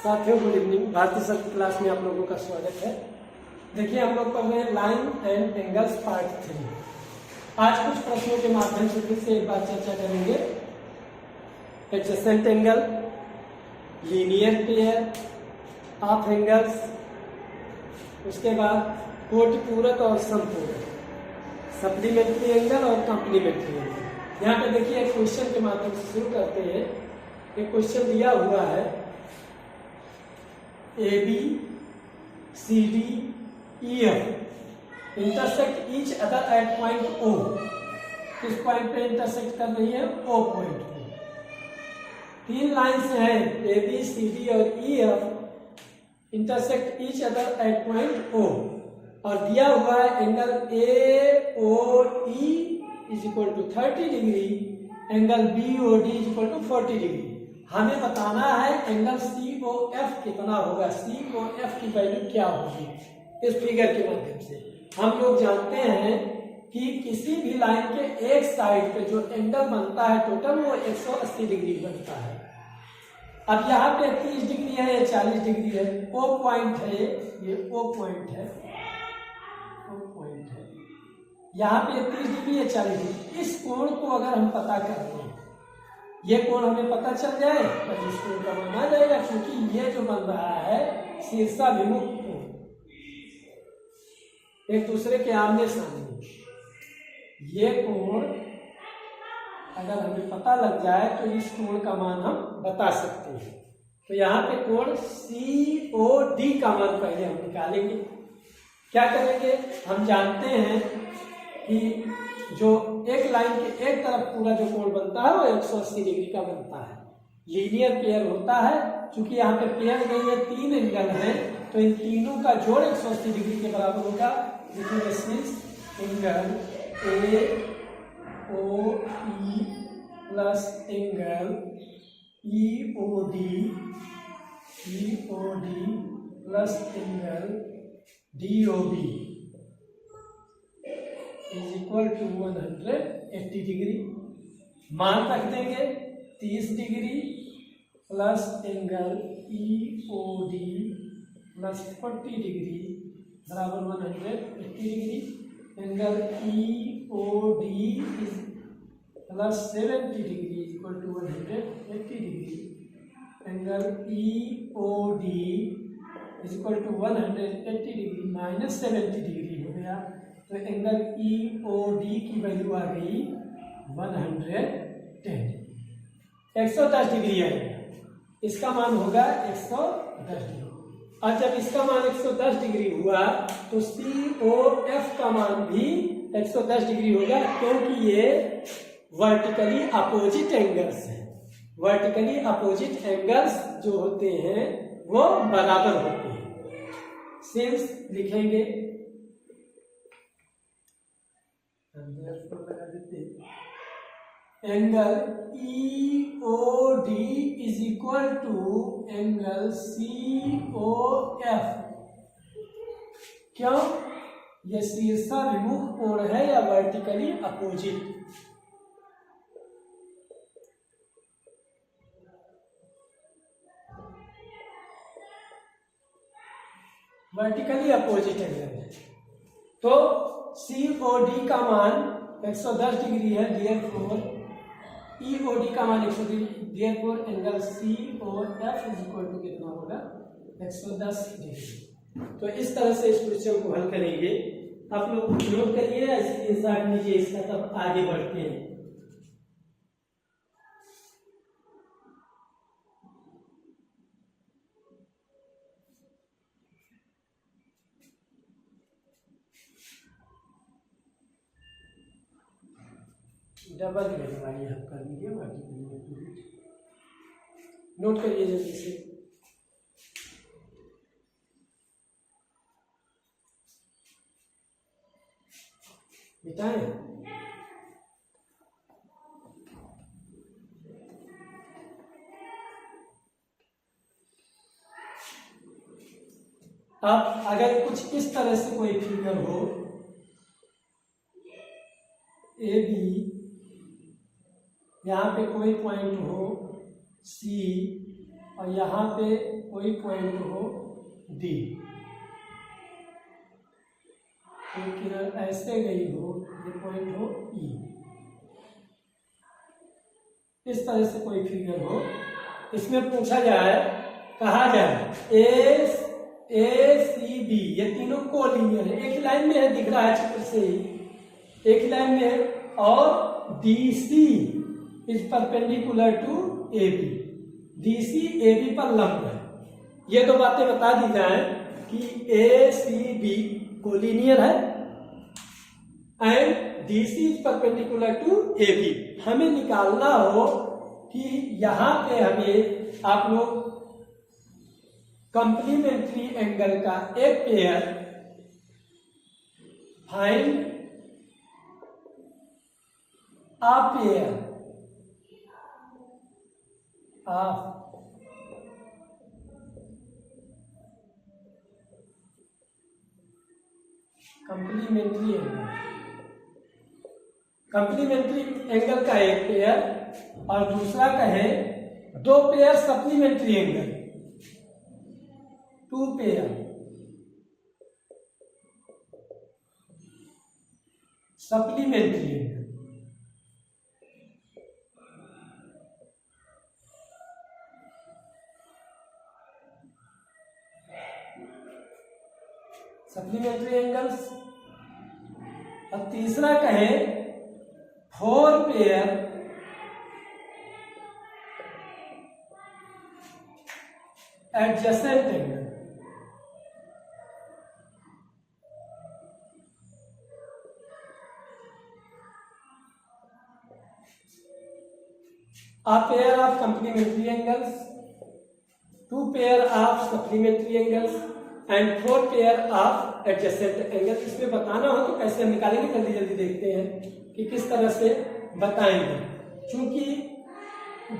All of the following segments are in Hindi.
साथियों गुड इवनिंग। भारतीय सर की क्लास में आप लोगों का स्वागत है। देखिए हम लोग पढ़ रहे हैं लाइन एंड एंगल्स पार्ट 3। आज कुछ प्रश्नों के माध्यम से फिर से एक बार चर्चा करेंगे। Adjacent angle, linear pair, half angles, उसके बाद कोटिपूरक और समपूरक, सप्लीमेंट्री एंगल और कॉम्प्लीमेंट्री एंगल। यहाँ पे देखिए एक क्वेश्चन के माध्यम से शुरू करते हैं। एक क्वेश्चन दिया हुआ है AB, CD, EF intersect each other at point O। किस पॉइंट पे इंटरसेक्ट कर रही है? O पॉइंट पे। तीन लाइंस हैं AB, CD और EF intersect each other at point O और दिया हुआ है angle AOE is equal to 30 degree, angle BOD is equal to 40 degree. हमें बताना है एंगल COF कितना होगा, COF की वैल्यू क्या होगी। इस फिगर के माध्यम से हम लोग जानते हैं कि किसी भी लाइन के एक साइड पे जो एंगल बनता है टोटल वो 180 डिग्री बनता है। अब यहाँ पे 30 डिग्री है, ये 40 डिग्री है। O पॉइंट है, ये O पॉइंट है, O पॉइंट है। यहाँ पे 30 डिग्री है, 40 डिग्री। इस कोण को अगर हम पता कर लें, ये कोण हमें पता चल जाए तो इस कोण का मान आ जाएगा, क्योंकि ये जो बन रहा है शीर्षाभिमुख कोण, एक दूसरे के आमने सामने। ये कोण अगर हमें पता लग जाए तो इस कोण का मान हम बता सकते हैं। तो यहाँ पे कोण COD का मान पहले हम निकालेंगे। क्या करेंगे? हम जानते हैं कि जो एक लाइन के एक तरफ पूरा जो कोण बनता है वो 180 डिग्री का बनता है। लीनियर पेयर होता है, क्योंकि यहाँ पे पेयर नहीं है, तीन एंगल हैं, तो इन तीनों का जोड़ 180 डिग्री के बराबर होगा। Angle AOE plus angle EOD plus angle DOB is equal to 180 degree. मान रख देंगे 30 degree plus angle EOD plus 40 degree बराबर 180 degree. Angle EOD is plus 70 degree is equal to 180 degree. Angle EOD is equal to 180 degree minus 70 degree हो गया। तो एंगल EOD की वैल्यू आ गई 110, 110 डिग्री आएगा। इसका मान होगा 110 डिग्री। और जब इसका मान 110 डिग्री हुआ तो COF का मान भी 110 डिग्री होगा, क्योंकि ये वर्टिकली अपोजिट एंगल्स हैं। वर्टिकली अपोजिट एंगल्स जो होते हैं वो बराबर होते हैं। सिंस लिखेंगे, लगा देते angle EOD is equal to angle COF। क्यों? ये शीर्षाभिमुख कोण है या vertically opposite? Vertically opposite angle है। तो COD का मान 110 डिग्री है, therefore EOD का मान 110 डिग्री, therefore angle COF is equal to कितना होगा? 110 डिग्री। तो इस तरह से इस क्वेश्चन को हल करेंगे। आप लोग नोट करिए, स्क्रीनशॉट लीजिए इसका, तब आगे बढ़ते हैं। डबल वाली हम कर लीजिए, नोट करिए जल्दी से। मिटाएं। अब अगर कुछ इस तरह से कोई फिगर हो, AB, यहाँ पे कोई पॉइंट हो C और यहाँ पे कोई पॉइंट हो डी, एक किरण ऐसे गई हो, ये पॉइंट हो ई, इस तरह से कोई फिगर हो, इसमें पूछा जाए, कहा जाए ए सी बी ये तीनों कोलिनियर है, एक लाइन में है, दिख रहा है चित्र से ही, एक लाइन में है, और D C is perpendicular to A B, D C A B पर लंब है। ये दो बातें बता दी जाए कि ए सी बी कोलिनियर है and D C is perpendicular to A B. हमें निकालना हो कि यहां पे हमें आप लोग कंप्लीमेंट्री एंगल का एक pair find a pair of complementary angle, complementary angle का एक पेयर और दूसरा का है दो pair supplementary angle, two pair supplementary angle. Supplementary angles, और तीसरा कहे four pair adjacent angle. A pair of complementary angles, two pair of supplementary angles and four pair of adjacent angles। इसमें बताना हो तो कैसे हम निकालेंगे, जल्दी जल्दी देखते हैं कि किस तरह से बताएंगे। चूंकि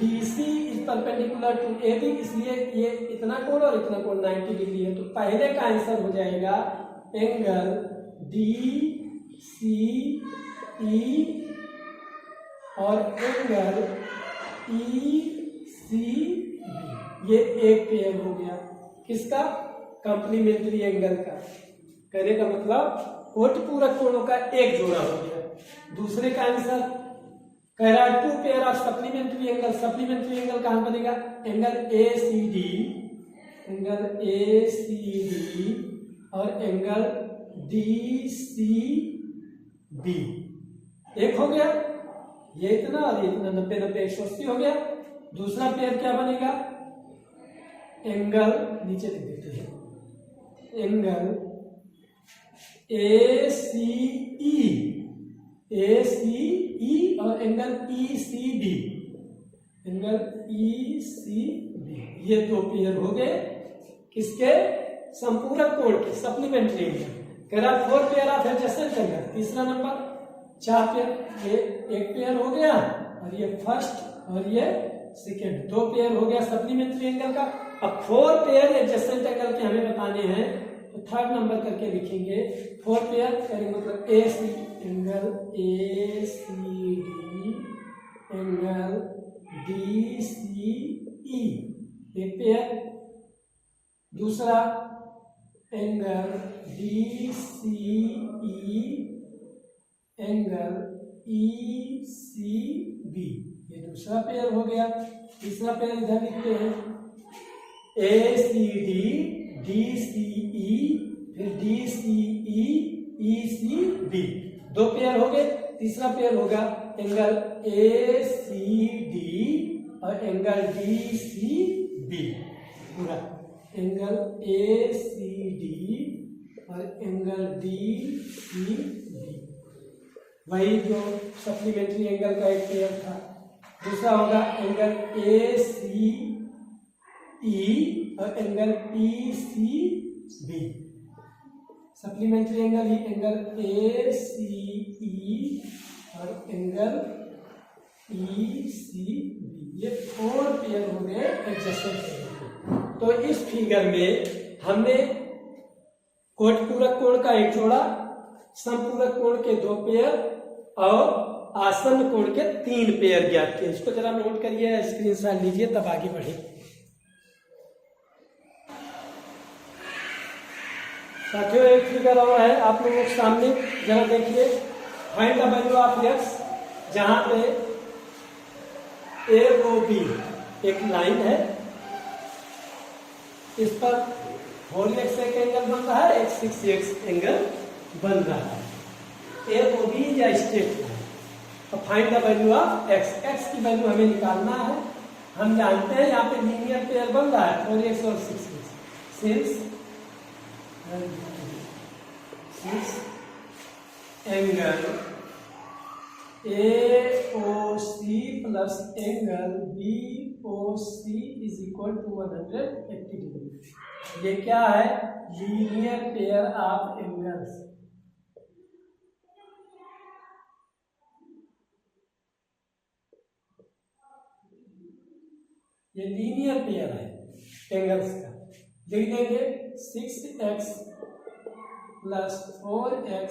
DC is perpendicular to AB, इसलिए ये इतना कोण और इतना कोण 90 डिग्री है, तो पहले का आंसर हो जाएगा एंगल DCE और एंगल ECB। ये एक पेयर हो गया किसका, कंप्लीमेंट्री एंगल का। कहने का मतलब कोटि पूरक कोणों का एक जोड़ा हो गया। दूसरे का आंसर कह रहा है two pair of supplementary angle. Supplementary angle कहां बनेगा, एंगल ACD, एंगल ACD और एंगल DCB। एक हो गया, ये इतना और ये इतना, 90 90 180 हो गया। दूसरा पेयर क्या बनेगा, एंगल नीचे लिख देते हैं, एंगल ACE और एंगल ECB, एंगल ECB। ये दो पेयर हो गए किसके, संपूरक कोण के, सप्लीमेंट्री एंगल। कह रहा four pair of adjacent angle, तीसरा नंबर, चार पेयर, ये एक पेयर हो गया और ये फर्स्ट और ये सेकेंड, दो पेयर हो गया सप्लीमेंट्री एंगल का। अब फोर पेयर एडजेसेंट एंगल के हमें बताने हैं, तो थर्ड नंबर करके लिखेंगे फोर पेयर करेंगे, मतलब AC angle ACD angle DCE एक पेयर, दूसरा एंगल DCE एंगल ECB, ये दूसरा पेयर हो गया। तीसरा पेयर इधर लिखते हैं ACD DCE फिर DCE ECB, दो पेयर हो गए। तीसरा पेयर होगा एंगल ACD और एंगल DCB, पूरा एंगल ACD और एंगल DCB, वही जो सप्लीमेंट्री एंगल का एक पेयर था। दूसरा होगा एंगल ACE और एंगल ECB, सप्लीमेंट्री एंगल ही एंगल ACE और एंगल ECB, ये फोर पेयर हो गए एडजेसेंट एंगल। तो इस फिगर में हमने कोटि पूरक कोण का एक जोड़ा, समपूरक कोण के दो पेयर और आसन्न कोण के तीन पेयर ज्ञात किए। इसको जरा नोट करिए, स्क्रीनशॉट लीजिए, तब आगे बढ़े। साथियों एक फिगर और है आप लोगों के सामने, जरा देखिए। Find the value of x, जहां पे AOB एक लाइन है, इस पर 4x एक एंगल बन रहा है, एक 6x एंगल बन रहा है। AOB या स्ट्रेट लाइन। तो find the value of x, x की वैल्यू हमें निकालना है। हम जानते हैं यहाँ पे लीनियर पेयर बन रहा है 4x और 6x, since angle AOC plus angle BOC is equal to 180 degree. ये क्या है? Linear pair of angles. ये लीनियर पेयर है एंगल्स का। लिख देंगे 6x plus 4x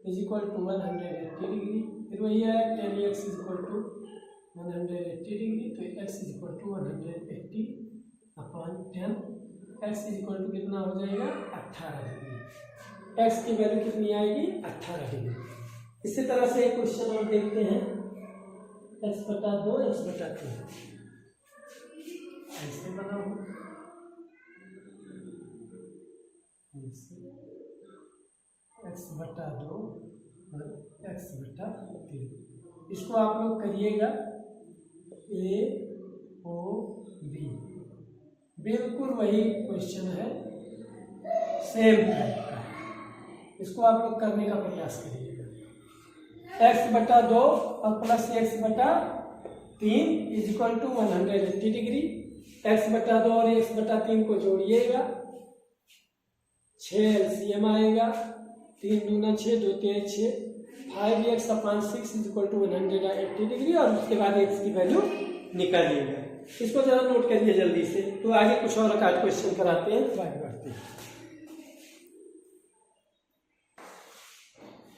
is equal to 180 degree. फिर वही है 10x is equal to 180 degree, तो x is equal to 180 upon 10। x is equal to कितना हो जाएगा? 18 डिग्री। x की वैल्यू कितनी आएगी? 18 डिग्री। इसी तरह से एक क्वेश्चन और देखते हैं। x/2 x/3 ऐसे बना हो, x/2 और x/3। इसको आप लोग करिएगा AOB। बिल्कुल वही क्वेश्चन है, सेम टाइप का। इसको आप लोग करने का प्रयास करिएगा। x/2 और plus x/3 is equal to 180 degree. x/2 और x/3 को जोड़िएगा, 6 LCM आएगा, 3 दूना 6, 2 3 6, 5x upon 6 is equal to 180 degree. और उसके बाद x की वैल्यू निकालिएगा। इसको जरा नोट करिए जल्दी से, तो आगे कुछ और का क्वेश्चन कराते हैं, तो आगे बढ़ते हैं।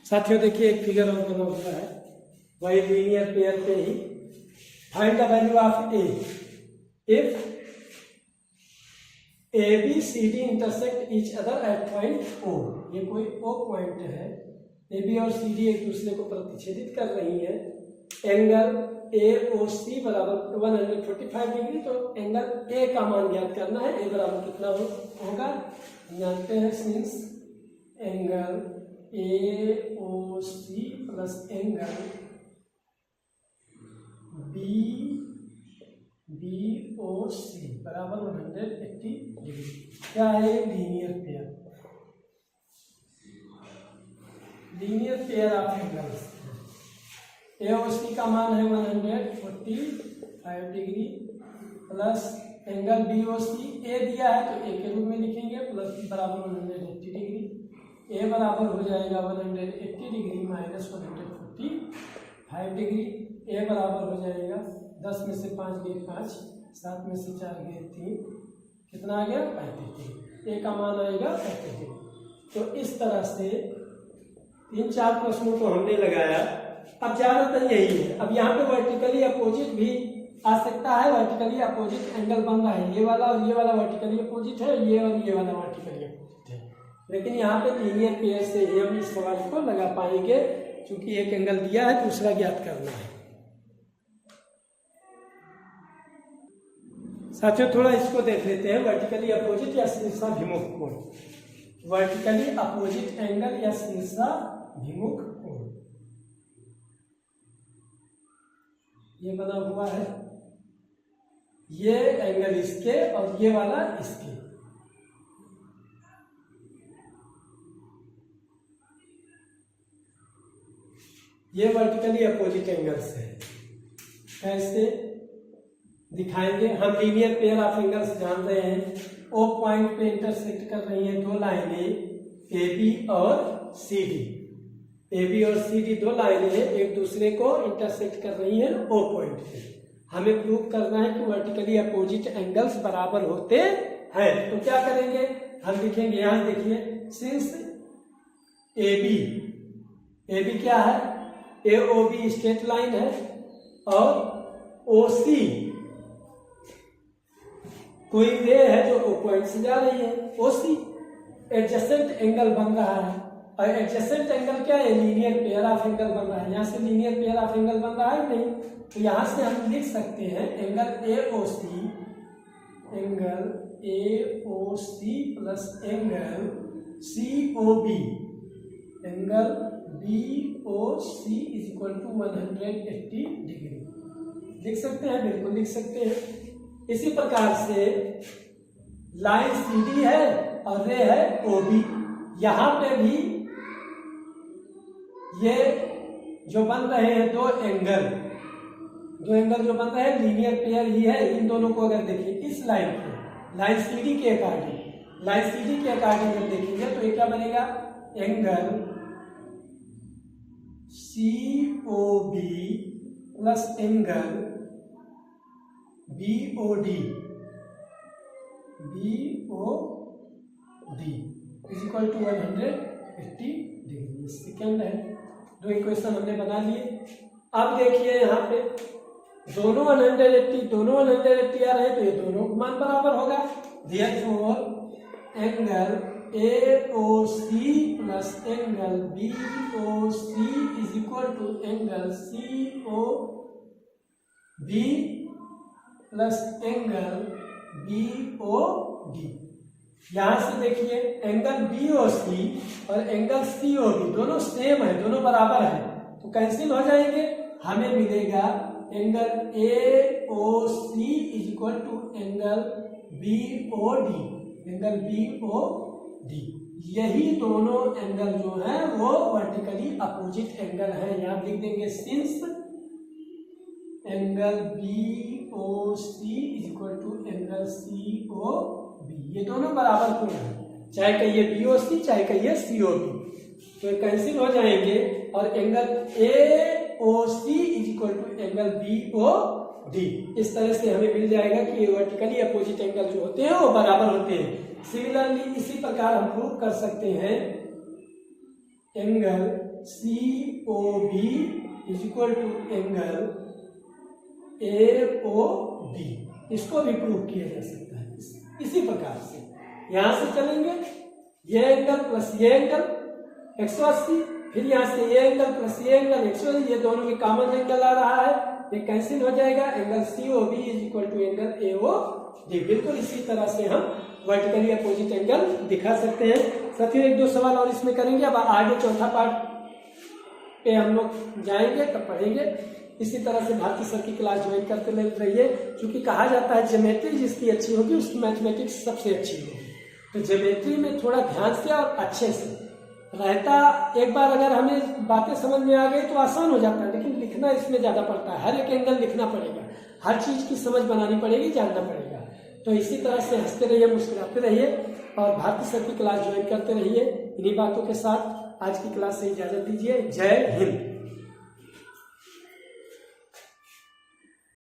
साथियों देखिए एक फिगर और बना हुआ है, वही लीनियर पेयर पे ही। Find the value of A if ABCD intersect each other at point O। ये कोई O पॉइंट है, AB और CD एक दूसरे को प्रतिच्छेदित कर रही है। एंगल AOC बराबर 145 डिग्री। तो एंगल A का मान ज्ञात करना है। A बराबर कितना होगा? जानते हैं, since angle AOC plus angle BOC बराबर 180 डिग्री। क्या है? Linear pair, linear pair of angles. AOC का मान है 145 degree plus angle BOC A दिया है तो A के रूप में लिखेंगे, प्लस बराबर 180 डिग्री। A बराबर हो जाएगा 180 डिग्री माइनस 145 डिग्री। A बराबर हो जाएगा 10 में से 5 गए 5, 7 में से 4 गए 3, कितना आ गया? 35 डिग्री। A का मान आएगा 35 डिग्री। तो इस तरह से 3-4 प्रश्नों को हमने लगाया। अब ज्यादातर यही है। अब यहाँ पे वर्टिकली अपोजिट भी आ सकता है। वर्टिकली अपोजिट एंगल बन रहा है, ये वाला और ये वाला वर्टिकली अपोजिट है, ये और ये वाला वर्टिकली अपोजिट है। लेकिन यहाँ पे लीनियर पेयर से ही हम इस सवाल को लगा पाएंगे, क्योंकि एक एंगल दिया है, दूसरा ज्ञात करना है। साथियों थोड़ा इसको देख लेते हैं, वर्टिकली अपोजिट या शीर्षाभिमुख कोण। वर्टिकली अपोजिट एंगल या शीर्षाभिमुख कोण ये बना हुआ है। ये एंगल इसके और ये वाला इसके। ये वर्टिकली अपोजिट एंगल्स है। कैसे दिखाएंगे? हम लीनियर पेयर ऑफ एंगल्स जान रहे हैं। O पॉइंट पे इंटरसेक्ट कर रही हैं दो लाइनें AB और CD। AB और CD दो लाइनें हैं, एक दूसरे को इंटरसेक्ट कर रही हैं O पॉइंट पे। हमें प्रूव करना है कि वर्टिकली अपोजिट एंगल्स बराबर होते हैं। तो क्या करेंगे? हम लिखेंगे, यहां देखिए, सिंस AB क्या है? AOB स्ट्रेट लाइन है और OC कोई रे है जो O पॉइंट से जा रही है, OC। एडजेसेंट एंगल बन रहा है, और एडजेसेंट एंगल क्या है, लीनियर पेयर ऑफ एंगल बन रहा है। यहाँ से लीनियर पेयर ऑफ एंगल बन रहा है नहीं, तो यहाँ से हम लिख सकते हैं angle AOC plus angle COB, angle BOC is equal to 180 degree. लिख सकते हैं, बिल्कुल लिख सकते हैं। इसी प्रकार से लाइन CD है और रे है OB, यहाँ पे भी ये जो बन रहे हैं दो एंगल जो बन रहे हैं लीनियर पेयर ही है। इन दोनों को अगर देखिए इस लाइन CD के अकॉर्डिंग जब देखेंगे तो ये क्या बनेगा, angle COB plus angle BOD is equal to 180 degree. Second है, दो इक्वेशन हमने बना लिए। अब देखिए यहाँ पे दोनों 180 आ रहे हैं, तो ये दोनों मान बराबर होगा। Therefore angle AOC plus angle BOC is equal to angle COB plus angle BOD। यहां से देखिए एंगल BOC और एंगल COB दोनों सेम है, दोनों बराबर है, तो कैंसिल हो जाएंगे। हमें मिलेगा angle AOC is equal to angle BOD। यही दोनों एंगल जो है वो वर्टिकली अपोजिट एंगल है। यहाँ लिख देंगे since angle BOC is equal to angle COB, ये दोनों बराबर क्यों है, चाहे कहिए BOC चाहे कहिए COB, तो कैंसिल हो जाएंगे और angle AOC is equal to angle BOD। इस तरह से हमें मिल जाएगा कि ये वर्टिकली अपोजिट एंगल जो होते हैं वो बराबर होते हैं। सिमिलरली इसी प्रकार हम प्रूव कर सकते हैं angle COB is equal to angle AOB, इसको भी प्रूव किया जा सकता है इसी प्रकार से। यहां से चलेंगे ये एंगल प्लस ये एंगल 180, फिर यहाँ से ये एंगल प्लस ये एंगल 180, ये दोनों में कॉमन एंगल आ रहा है, ये कैंसिल हो जाएगा। Angle COB is equal to angle AOD। बिल्कुल इसी तरह से हम वर्टिकली अपोजिट एंगल दिखा सकते हैं। साथियों एक दो सवाल और इसमें करेंगे, अब आगे चौथा पार्ट पे हम लोग जाएंगे तब पढ़ेंगे। इसी तरह से भारती सर की क्लास ज्वाइन करते रहिए, क्योंकि कहा जाता है ज्योमेट्री जिसकी अच्छी होगी उसकी मैथमेटिक्स सबसे अच्छी होगी। तो ज्योमेट्री में थोड़ा ध्यान से और अच्छे से रहता, एक बार अगर हमें बातें समझ में आ गई तो आसान हो जाता है, लेकिन लिखना इसमें ज्यादा पड़ता है। हर एक एंगल लिखना पड़ेगा, हर चीज की समझ बनानी पड़ेगी, जानना पड़ेगा। तो इसी तरह से हंसते रहिए, मुस्कुराते रहिए और भारती सर की क्लास ज्वाइन करते रहिए। इन्हीं बातों के साथ आज की क्लास से इजाजत दीजिए। जय हिंद।